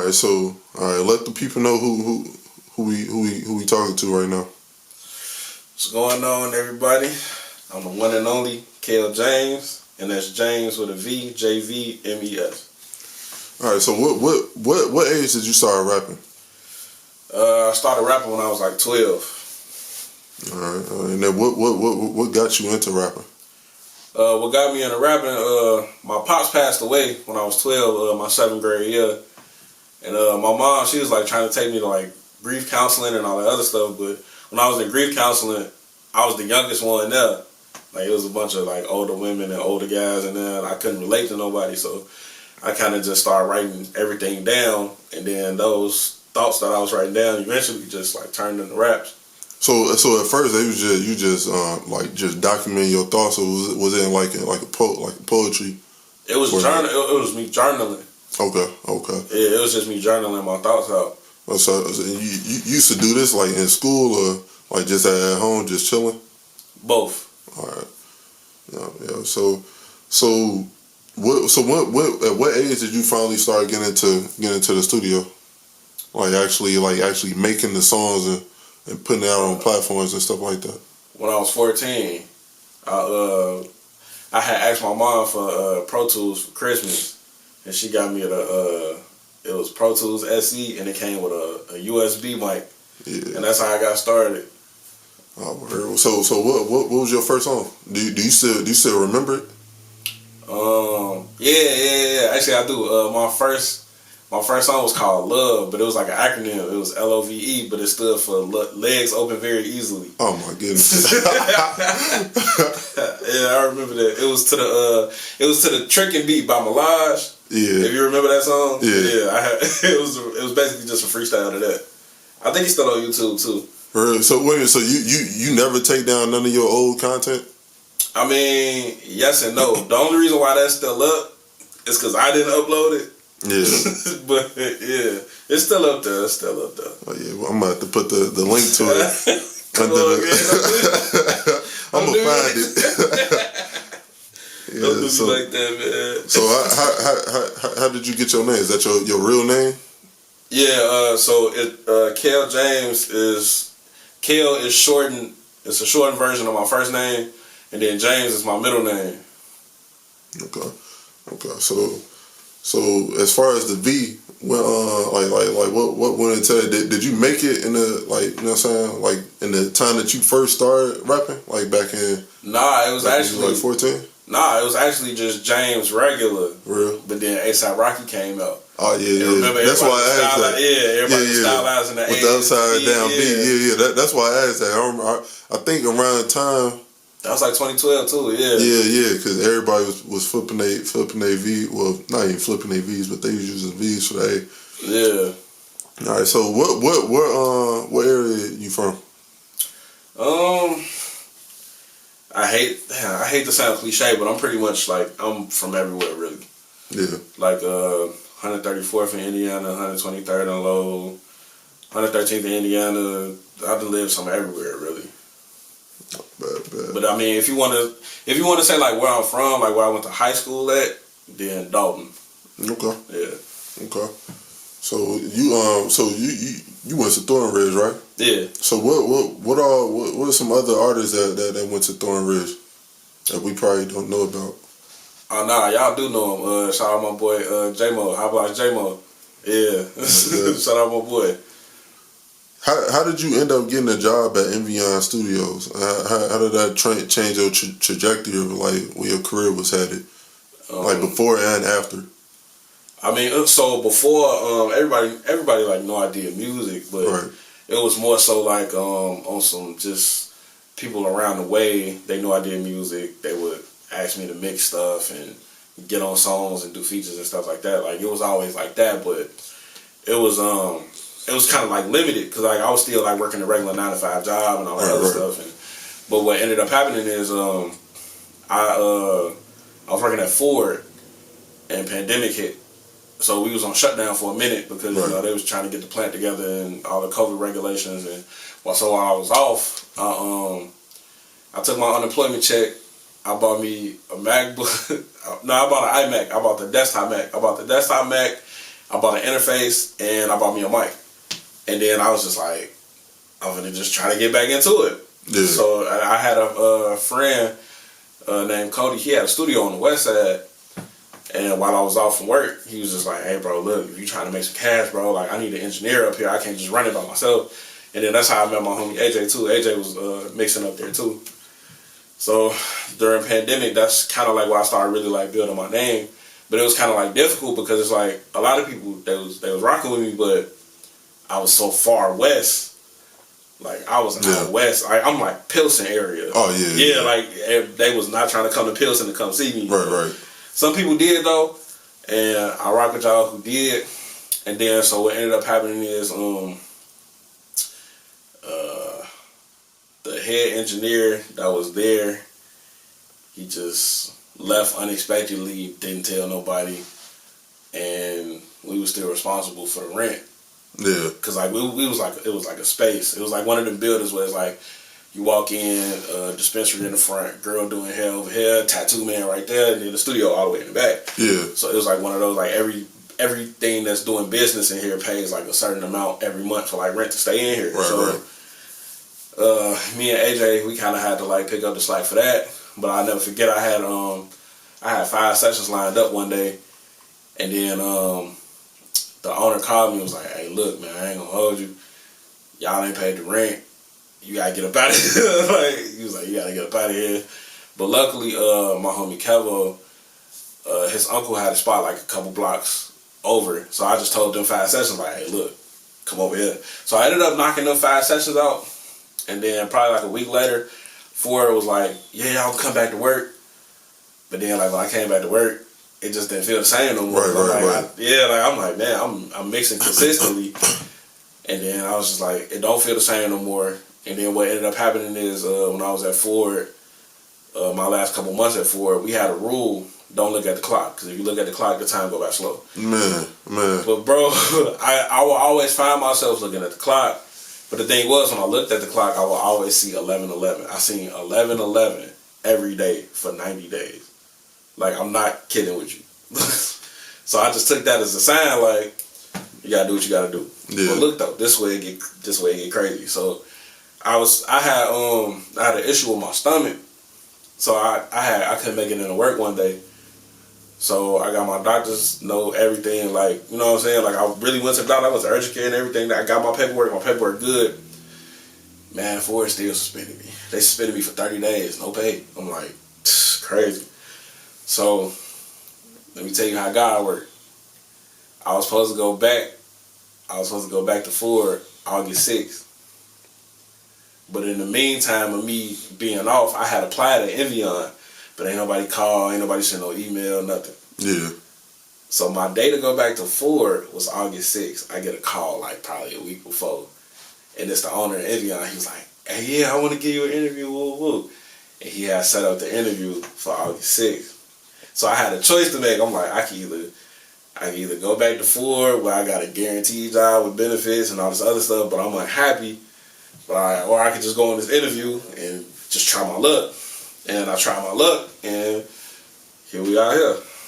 right, so let the people know who we talking to right now. What's going on, everybody? I'm the one and only Kel Jvmes, and that's James with a V, Jvmes. All right, so what age did you start rapping? I started rapping when I was like 12. All right, and then what got you into rapping? What got me into rapping? My pops passed away when I was 12, my 7th grade year, and my mom, she was like trying to take me to like grief counseling and all that other stuff. But when I was in grief counseling, I was the youngest one there. Like it was a bunch of like older women and older guys, and then I couldn't relate to nobody, so I kind of just started writing everything down, and then those thoughts that I was writing down eventually just like turned into raps. So at first they was just documenting your thoughts, or was it like poetry? It was it was me journaling. Okay. Yeah, it was just me journaling my thoughts out. So you used to do this like in school or like just at home, just chilling? Both. All right. Yeah. So what at what age did you finally start getting into the studio? Like actually making the songs and putting it out on platforms and stuff like that? When I was 14, I had asked my mom for Pro Tools for Christmas, and she got me it was Pro Tools SE, and it came with a USB mic, and that's how I got started. Oh, so what was your first song? Do you still remember it? Yeah. Actually, I do. My first song was called Love, but it was like an acronym. It was LOVE, but it stood for Legs Open Very Easily. Oh my goodness! Yeah, I remember that. It was to the Trickin' Beat by Melage. Yeah. If you remember that song. Yeah. It was basically just a freestyle to that. I think it's still on YouTube too. Really? So wait a minute. So you never take down none of your old content? I mean, yes and no. The only reason why that's still up is because I didn't upload it. Yeah. But yeah, it's still up there. Oh yeah, well, I'm gonna have to put the link to it. Come on, man. I'm gonna find it. Yeah, don't do me like that, man. So how did you get your name? Is that your real name? Yeah. So Kel Jvmes Kel is shortened. It's a shortened version of my first name, and then James is my middle name. Okay. So as far as the V, what went into it? Did you make it in the you know what I'm saying, like in the time that you first started rapping, like back in? Nah, it was actually like 14. Nah, it was actually just James regular. Real. But then A$AP Rocky came out. Oh yeah. Remember, that's why I asked that. Yeah, everybody was stylizing that with the upside down B. Yeah. That's why I asked that. I think around the time. That was like 2012 too, yeah. Yeah, because everybody was flipping their V. Well, not even flipping their V's, but they was using V's for the A. Yeah. All right. So what area you from? I hate to sound cliche, but I'm pretty much like I'm from everywhere really. Yeah. Like 134th in Indiana, 123rd in Lowell, 113th in Indiana. I've lived some everywhere really. Bad. But I mean, if you want to say like where I'm from, like where I went to high school at, then Dalton. Okay. Yeah. Okay. So you went to Thornridge, right? Yeah. So what are some other artists that went to Thornridge that we probably don't know about? Oh nah, y'all do know him. Shout out my boy J-Mo. How about J-Mo? Yeah. Shout out my boy. How did you end up getting a job at Envion Studios? How did that change your trajectory of like where your career was headed, like before and after? I mean, so before everybody like no idea music, but right. It was more so like on some just people around the way they no idea music. They would ask me to mix stuff and get on songs and do features and stuff like that. Like it was always like that, but it was kind of like limited because like I was still like working a regular 9-to-5 job and all that other stuff. But what ended up happening is I was working at Ford and pandemic hit, so we was on shutdown for a minute because you know they was trying to get the plant together and all the COVID regulations. And so while I was off, I took my unemployment check. I bought me a MacBook. No, I bought an iMac. I bought the desktop Mac. I bought an interface and I bought me a mic. And then I was just like, I'm gonna just try to get back into it. Yeah. So I had a friend named Cody. He had a studio on the west side. And while I was off from work, he was just like, hey, bro, look, if you trying to make some cash, bro, like, I need an engineer up here. I can't just run it by myself. And then that's how I met my homie AJ, too. AJ was mixing up there, too. So during pandemic, that's kind of like where I started really, like, building my name. But it was kind of, like, difficult because it's like a lot of people, they was rocking with me, but I was so far west. Like, I was out west. I'm, like, Pilsen area. Oh, yeah. Yeah, like, they was not trying to come to Pilsen to come see me. Right. Some people did though, and I rock with y'all who did. And then so what ended up happening is the head engineer that was there, he just left unexpectedly, didn't tell nobody, and we was still responsible for the rent. Yeah. Cause like we was like, it was like a space. It was like one of them buildings where it's like you walk in, dispensary in the front, girl doing hair over here, tattoo man right there, and then the studio all the way in the back. Yeah. So it was like one of those, like everything that's doing business in here pays like a certain amount every month for like rent to stay in here. Right. Me and AJ, we kind of had to like pick up the slack for that. But I'll never forget, I had 5 sessions lined up one day, and then the owner called me and was like, hey, look, man, I ain't gonna hold you. Y'all ain't paid the rent. You gotta get up out of here. Like, he was like, you gotta get up out of here. But luckily, my homie Kevo, his uncle had a spot like a couple blocks over. So I just told them 5 sessions, like, hey, look, come over here. So I ended up knocking them 5 sessions out. And then probably like a week later, Ford was like, yeah, I'll come back to work. But then like when I came back to work, it just didn't feel the same no more. Right. I'm like, man, I'm mixing consistently. And then I was just like, it don't feel the same no more. And then what ended up happening is when I was at Ford, my last couple months at Ford, we had a rule: don't look at the clock, because if you look at the clock, the time go back slow. Man. But bro, I will always find myself looking at the clock. But the thing was, when I looked at the clock, I will always see 11:11. I seen 11:11 every day for 90 days. Like, I'm not kidding with you. So I just took that as a sign, like, you gotta do what you gotta do. Yeah. But look though, this way it get crazy. So I had an issue with my stomach. So I couldn't make it into work one day. So I got my doctors know everything, like, you know what I'm saying? Like, I really went to the doctor, I went to urgent care and everything. I got my paperwork good. Man, Ford still suspended me. They suspended me for 30 days, no pay. I'm like, crazy. So, let me tell you how God worked. I was supposed to go back to Ford August 6th. But in the meantime of me being off, I had applied at Evian. But ain't nobody called, ain't nobody sent no email, nothing. Yeah. So my day to go back to Ford was August 6th. I get a call like probably a week before. And it's the owner of Evian. He was like, hey, yeah, I want to give you an interview, woo. And he had set up the interview for August 6th. So I had a choice to make. I'm like, I can either go back to Ford where I got a guaranteed job with benefits and all this other stuff, but I'm unhappy. Or I could just go on this interview and just try my luck. And I tried my luck, and here we are here.